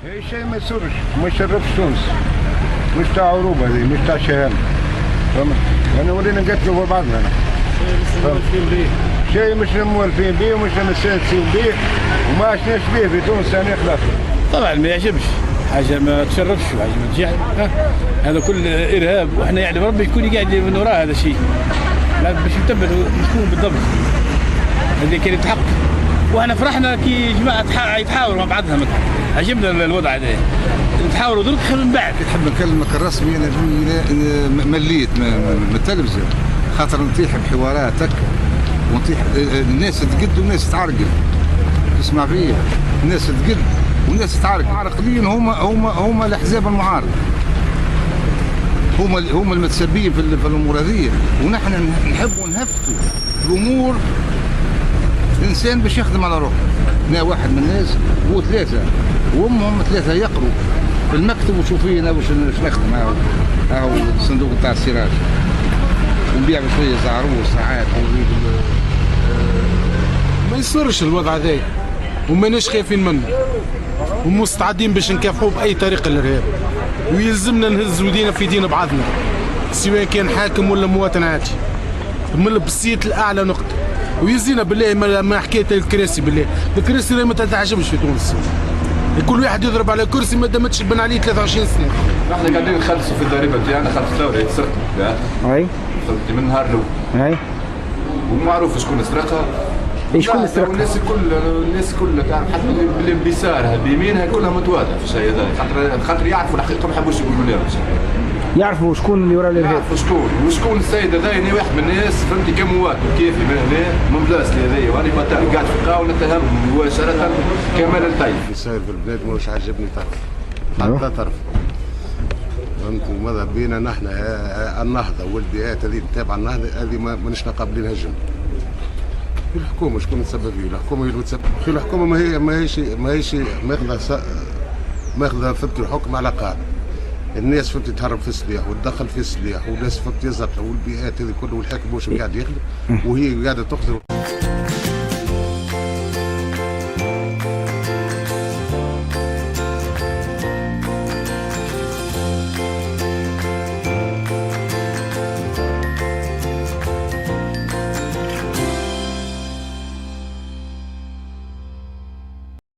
اي شيء ما يصيرش، ما يشرفش تونس، مش تاع اوروبا هذه، مش تاع شهامة. فهمت؟ انا ولينا نقتلوا في بعضنا انا. شيء مش موالفين به ومش مستانسين به وما عشناش به في تونس يعني خلاص. طبعا ما يعجبش، حاجه ما تشرفش وحاجه ما تجيع. هذا كل ارهاب، واحنا يعلم ربي يكون قاعد من وراء هذا الشيء. باش نثبت شكون بالضبط اللي كان يتحقق. واحنا فرحنا كي جماعه يتحاوروا مع بعضهم، عجبنا الوضع هذا. نتحاوروا درك من بعد. نحب نكلمك الرسمي، انا مليت من التلفزيون، خاطر نطيح بحوارات هكا ونطيح الناس تقد والناس تعرقل. تسمع فيا، الناس تقد والناس تعرقل. العراقيين هم الاحزاب المعارضه، هم المتسبين في الامور هذه، ونحن نحبوا نهفتوا الامور. الانسان باش يخدم على روحه. انا واحد من الناس هو ثلاثه وامهم ثلاثه يقروا في المكتب وشوفينا واش نخدم. هاو الصندوق تاع السراج ونبيع بشويه زعروس ساعات. ما يصيرش الوضع هذا، وماناش خايفين منه، ومستعدين باش نكافحوا باي طريقه الارهاب، ويلزمنا نهز ودينا في دين بعضنا، سواء كان حاكم ولا مواطن عادي، من البسيط الاعلى نقطه. ويزينا بالله ما حكايه الكراسي، بالله الكراسي ما تتعجبش في تونس. كل واحد يضرب على كرسي ما دامتش البن عليه 23 سنه. احنا قاعدين نخلصوا في الضريبه بتاعنا، خلص الثوره سرقت. اي سرقت من النهار الاول. اي ومعروف شكون سرقها. شكون سرقها؟ الناس كلها تعرف، حتى اللي بيسارها بيمينها كلها متواضعه في الشيء هذا، خاطر يعرفوا الحقيقه ما يحبوش يقولوا لهم. يعرفوا شكون اللي وراء الارهاب، يعرفوا شكون وشكون السيد هذا. انا واحد من الناس فهمتي كمواطن كيفي من هنا من بلاصتي هذايا، وانا قاعد في القهوه نتهم مباشره كمال الطيب. اللي صاير في البلاد مش عاجبني طرف حتى طرف. فهمتوا؟ ماذا بينا نحن النهضه والبيئات هذه تابعه النهضه هذه مانيش قابلين هجم. الحكومه شكون تسبب فيه؟ الحكومه هي اللي تسبب. الحكومه ماهيش ماخذه فهمتي الحكم على قاعده. الناس فهمتي تهرب في السلاح وتدخل في السلاح، والناس فهمتي يزرقوا، والبيئات هذه كلها والحاكم واش قاعد يخدم وهي قاعده تخسر.